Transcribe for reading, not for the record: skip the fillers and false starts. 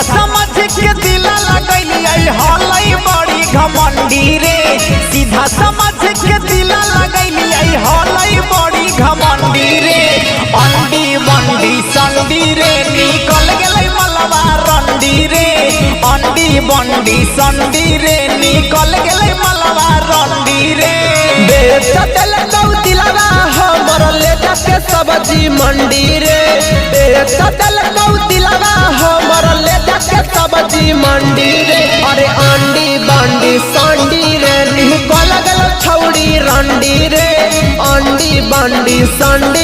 समझ के दिला लगैली हलई बड़ी घमंडी रे। सीधा समझ के दिला लगैली हलई बड़ी घमंडी रे। अंडी बंडी संडी रे निकल गई मलबा रंडी रे। अंडी बंडी संडी रे निकल गई मलबा रंडी रे। बेच दिल दिलवा हमर ले जाके सब्जी मंडी रे। बेच दिल दिलवा हमर ले जाके सब्जी मंडी रे। अरे अंडी बंडी संडी रे निकल गल छौड़ी रंडी रे। अंडी बंडी संडी